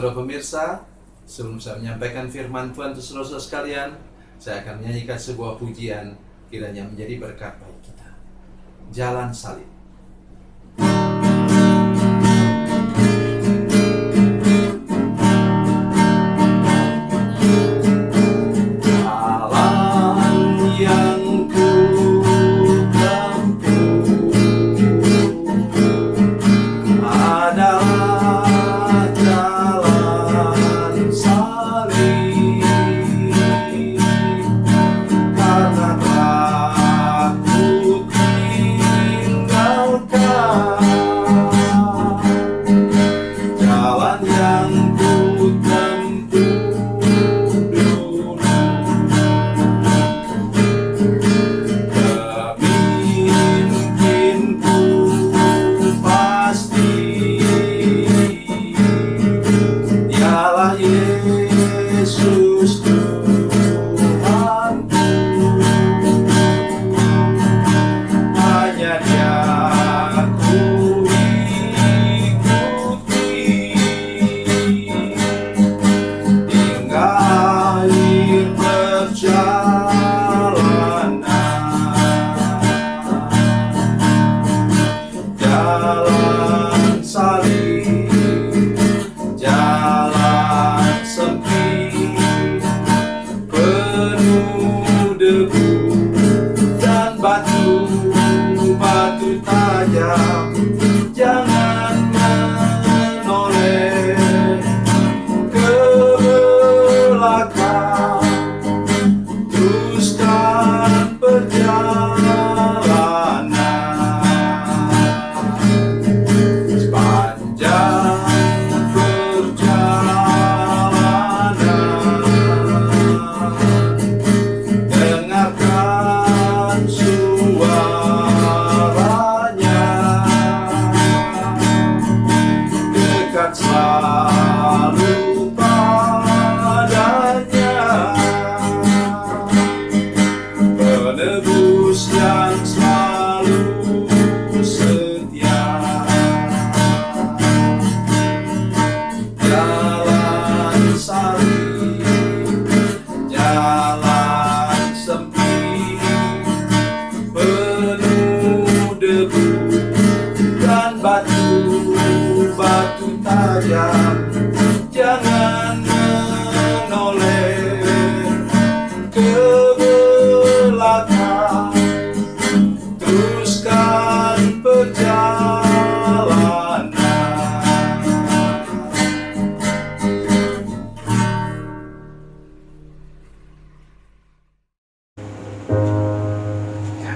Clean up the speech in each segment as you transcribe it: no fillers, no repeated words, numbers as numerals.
saudara pemirsa, sebelum saya menyampaikan firman Tuhan untuk saudara sekalian, saya akan menyanyikan sebuah pujian kiranya menjadi berkat bagi kita. Jalan Salib.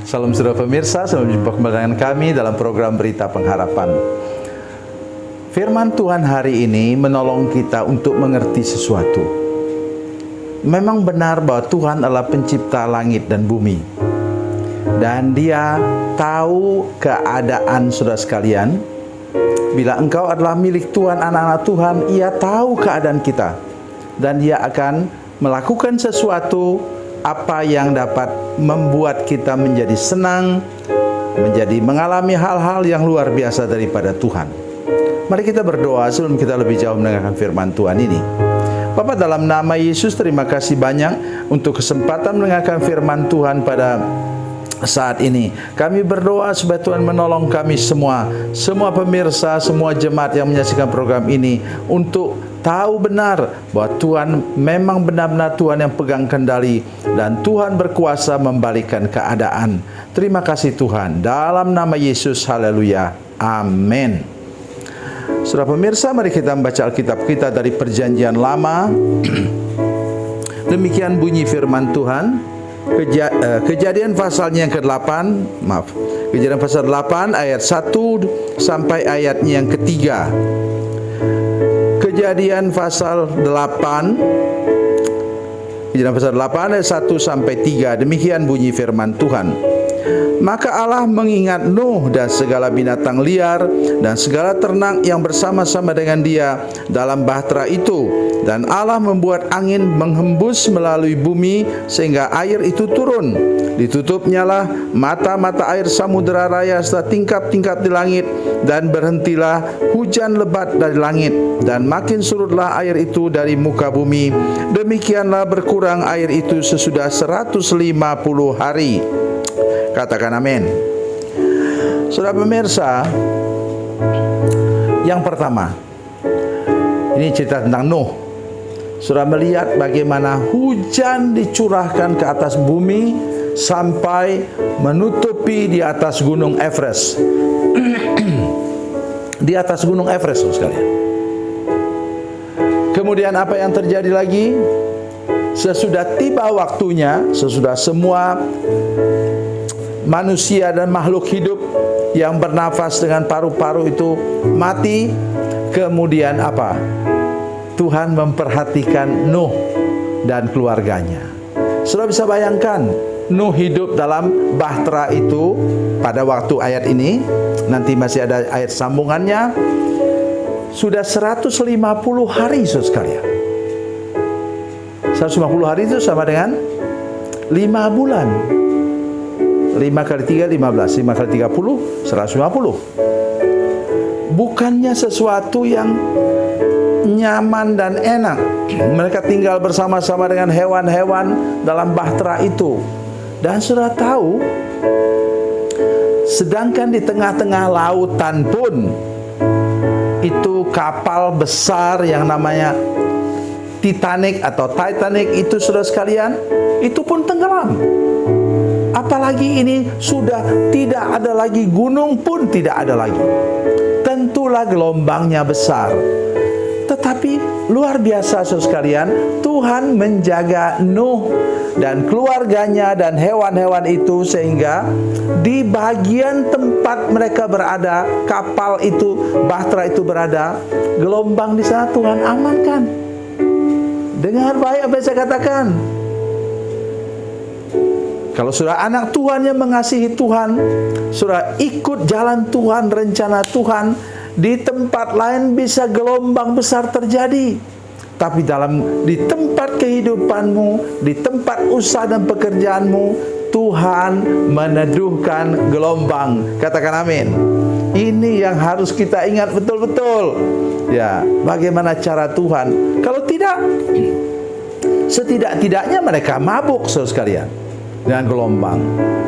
Salam saudara pemirsa, selamat berjumpa kembali dengan kami dalam program Berita Pengharapan. Firman Tuhan hari ini menolong kita untuk mengerti sesuatu. Memang benar bahwa Tuhan adalah pencipta langit dan bumi. Dan Dia tahu keadaan saudara sekalian. Bila engkau adalah milik Tuhan, anak-anak Tuhan, Ia tahu keadaan kita. Dan Dia akan melakukan sesuatu apa yang dapat membuat kita menjadi senang, menjadi mengalami hal-hal yang luar biasa daripada Tuhan. Mari kita berdoa sebelum kita lebih jauh mendengarkan firman Tuhan ini. Bapa, dalam nama Yesus, terima kasih banyak untuk kesempatan mendengarkan firman Tuhan pada saat ini. Kami berdoa supaya Tuhan menolong kami semua pemirsa, semua jemaat yang menyaksikan program ini untuk tahu benar bahwa Tuhan memang benar-benar Tuhan yang pegang kendali dan Tuhan berkuasa membalikkan keadaan. Terima kasih Tuhan. Dalam nama Yesus, haleluya. Amin. Saudara pemirsa, mari kita membaca Alkitab kita dari Perjanjian Lama. Demikian bunyi firman Tuhan. Kejadian pasalnya yang ke-8, Kejadian pasal 8 ayat 1 sampai ayatnya yang ketiga. Kejadian pasal 8 ayat 1 sampai 3. Demikian bunyi firman Tuhan. Maka Allah mengingat Nuh dan segala binatang liar dan segala ternak yang bersama-sama dengan dia dalam bahtera itu, Dan Allah membuat angin menghembus melalui bumi sehingga air itu turun. Ditutupnyalah mata-mata air samudera raya serta tingkap-tingkap di langit, dan berhentilah hujan lebat dari langit, dan makin surutlah air itu dari muka bumi. Demikianlah berkurang air itu sesudah 150 hari. Katakan amin. Saudara pemirsa, yang pertama, ini cerita tentang Nuh. Saudara melihat bagaimana hujan dicurahkan ke atas bumi sampai menutupi di atas gunung Everest. Di atas gunung Everest, sekalian. Kemudian apa yang terjadi lagi? Sesudah tiba waktunya, sesudah semua manusia dan makhluk hidup yang bernafas dengan paru-paru itu mati, kemudian apa? Tuhan memperhatikan Nuh dan keluarganya. Saudara bisa bayangkan, Nuh hidup dalam bahtera itu pada waktu ayat ini, nanti masih ada ayat sambungannya, sudah 150 hari, saudara sekalian. 150 hari itu sama dengan 5 bulan. 5 kali 3, 15. 5 kali 30, 150. Bukannya sesuatu yang nyaman dan enak. Mereka tinggal bersama-sama dengan hewan-hewan dalam bahtera itu. Dan sudah tahu, sedangkan di tengah-tengah lautan pun itu kapal besar yang namanya Titanic atau Titanic itu, saudara sekalian, itu pun tenggelam. Apalagi ini sudah tidak ada lagi, gunung pun tidak ada lagi. Tentulah gelombangnya besar. Tetapi luar biasa, saudara sekalian, Tuhan menjaga Nuh dan keluarganya dan hewan-hewan itu, sehingga di bagian tempat mereka berada, kapal itu, bahtera itu berada, gelombang di sana Tuhan amankan. Dengar baik apa yang saya katakan. Kalau sudah anak Tuhan yang mengasihi Tuhan, sudah ikut jalan Tuhan, rencana Tuhan, di tempat lain bisa gelombang besar terjadi, tapi di tempat kehidupanmu, di tempat usaha dan pekerjaanmu, Tuhan meneduhkan gelombang. Katakan amin. Ini yang harus kita ingat betul-betul. Ya, bagaimana cara Tuhan? Kalau tidak, setidak-tidaknya mereka mabuk, saudara sekalian, dengan gelombang.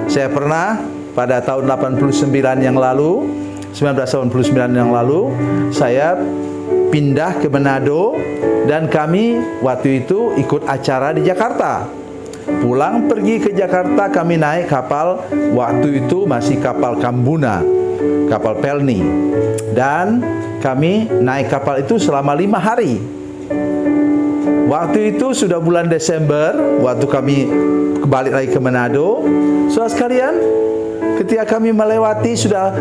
Saya pernah pada tahun 89 yang lalu, 1989 yang lalu, saya pindah ke Manado, dan kami waktu itu ikut acara di Jakarta. Pulang pergi ke Jakarta, kami naik kapal, waktu itu masih kapal Kambuna, kapal Pelni, dan kami naik kapal itu selama 5 hari. Waktu itu sudah bulan Desember, waktu kami kembali lagi ke Manado. Saudara sekalian, ketika kami melewati, sudah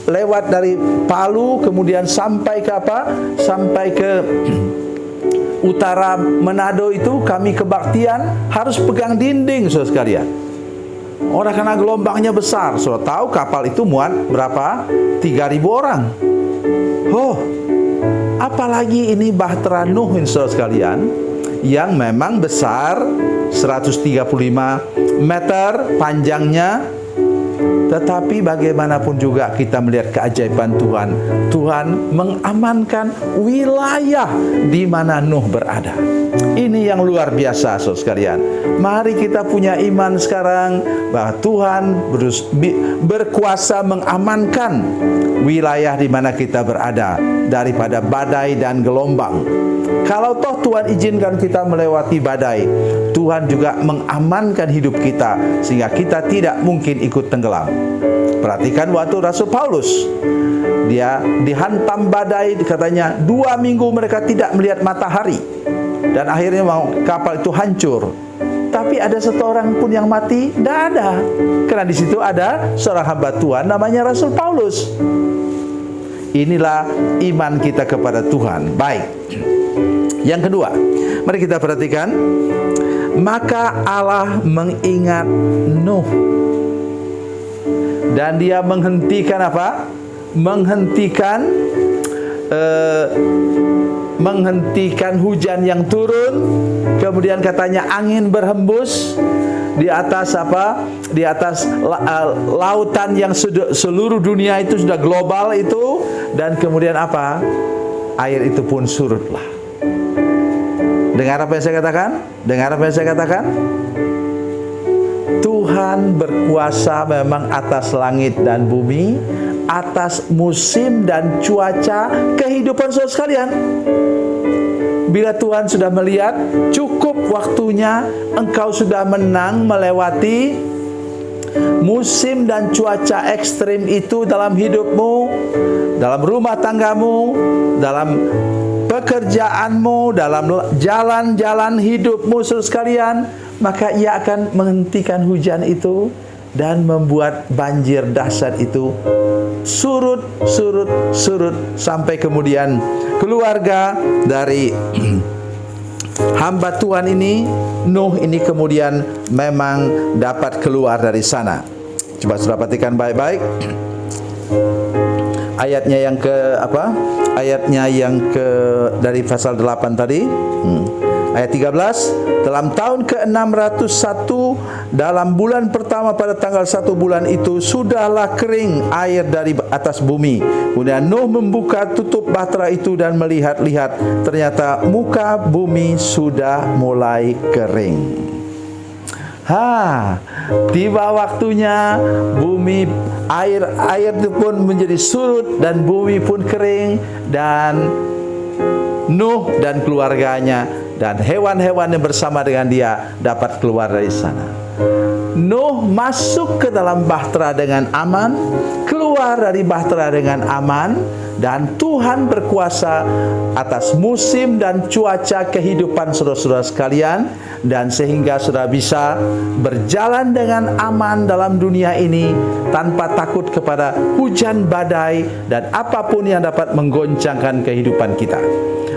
lewat dari Palu, kemudian sampai ke apa? Sampai ke utara Manado itu, kami kebaktian harus pegang dinding, saudara sekalian. Orang karena gelombangnya besar. Saudara tahu kapal itu muat berapa? 3.000 orang. Oh, apalagi ini bahtera Nuh, saudara sekalian, yang memang besar, 135 meter panjangnya. Tetapi bagaimanapun juga kita melihat keajaiban Tuhan. Tuhan mengamankan wilayah di mana Nuh berada. Ini yang luar biasa, saudara sekalian. Mari kita punya iman sekarang bahwa Tuhan berkuasa mengamankan wilayah di mana kita berada daripada badai dan gelombang. Kalau toh Tuhan izinkan kita melewati badai, Tuhan juga mengamankan hidup kita sehingga kita tidak mungkin ikut tenggelam. Perhatikan waktu Rasul Paulus, dia dihantam badai, katanya 2 minggu mereka tidak melihat matahari, dan akhirnya kapal itu hancur. Tapi ada satu orang pun yang mati? Tidak ada. Karena di situ ada seorang hamba Tuhan namanya Rasul Paulus. Inilah iman kita kepada Tuhan. Baik. Yang kedua, mari kita perhatikan. Maka Allah mengingat Nuh, dan dia menghentikan apa? Menghentikan menghentikan hujan yang turun. Kemudian katanya angin berhembus di atas apa? Di atas lautan yang seluruh dunia itu sudah global itu, dan kemudian apa? Air itu pun surutlah. Dengar apa yang saya katakan? Dengar apa yang saya katakan? Tuhan berkuasa memang atas langit dan bumi, atas musim dan cuaca kehidupan saudara sekalian. Bila Tuhan sudah melihat cukup waktunya engkau sudah menang melewati musim dan cuaca ekstrim itu dalam hidupmu, dalam rumah tanggamu, dalam pekerjaanmu, dalam jalan-jalan hidupmu saudara sekalian, maka Ia akan menghentikan hujan itu dan membuat banjir dahsyat itu surut sampai kemudian keluarga dari hamba Tuhan ini, Nuh ini kemudian memang dapat keluar dari sana. Coba saudara perhatikan baik-baik. Ayatnya yang ke apa? Ayatnya yang ke dari pasal 8 tadi. Ayat 13, dalam tahun ke-601 dalam bulan pertama pada tanggal 1 bulan itu sudahlah kering air dari atas bumi. Kemudian Nuh membuka tutup bahtera itu dan melihat-lihat, ternyata muka bumi sudah mulai kering. Tiba waktunya bumi air itu pun menjadi surut dan bumi pun kering, dan Nuh dan keluarganya dan hewan-hewan yang bersama dengan dia dapat keluar dari sana. Nuh masuk ke dalam bahtera dengan aman, keluar dari bahtera dengan aman, dan Tuhan berkuasa atas musim dan cuaca kehidupan saudara-saudara sekalian, dan sehingga saudara bisa berjalan dengan aman dalam dunia ini tanpa takut kepada hujan badai dan apapun yang dapat menggoncangkan kehidupan kita.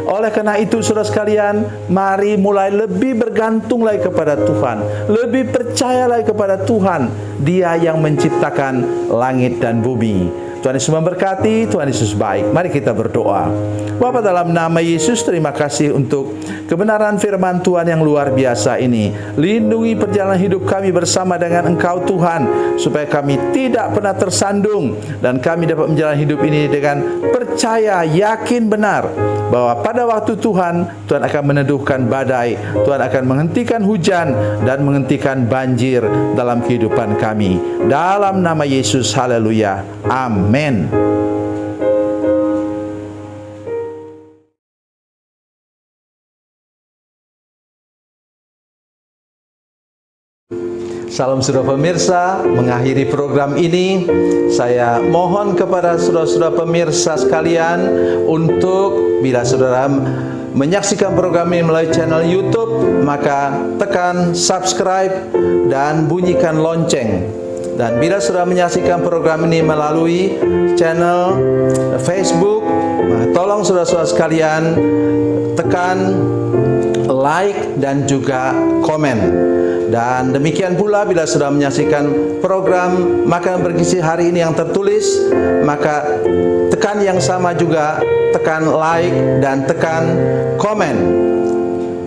Oleh karena itu saudara sekalian, mari mulai lebih bergantung lagi kepada Tuhan, lebih percaya lagi kepada Tuhan, Dia yang menciptakan langit dan bumi. Tuhan Yesus memberkati, Tuhan Yesus baik. Mari kita berdoa. Bapa, dalam nama Yesus, terima kasih untuk kebenaran firman Tuhan yang luar biasa ini. Lindungi perjalanan hidup kami bersama dengan Engkau Tuhan, supaya kami tidak pernah tersandung, dan kami dapat menjalani hidup ini dengan percaya, yakin benar bahwa pada waktu Tuhan akan meneduhkan badai, Tuhan akan menghentikan hujan dan menghentikan banjir dalam kehidupan kami. Dalam nama Yesus, haleluya, amin. Salam saudara pemirsa, mengakhiri program ini saya mohon kepada saudara-saudara pemirsa sekalian untuk bila saudara menyaksikan program ini melalui channel YouTube, maka tekan subscribe dan bunyikan lonceng. Dan bila saudara menyaksikan program ini melalui channel Facebook, tolong saudara-saudara sekalian tekan like dan juga komen. Dan demikian pula bila sudah menyaksikan program Makanan Bergizi hari ini yang tertulis, maka tekan yang sama juga, tekan like dan tekan komen.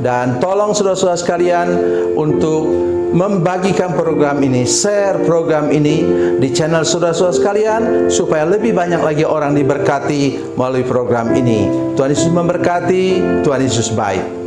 Dan tolong saudara-saudara sekalian untuk membagikan program ini, share program ini di channel saudara-saudara sekalian, supaya lebih banyak lagi orang diberkati melalui program ini. Tuhan Yesus memberkati, Tuhan Yesus baik.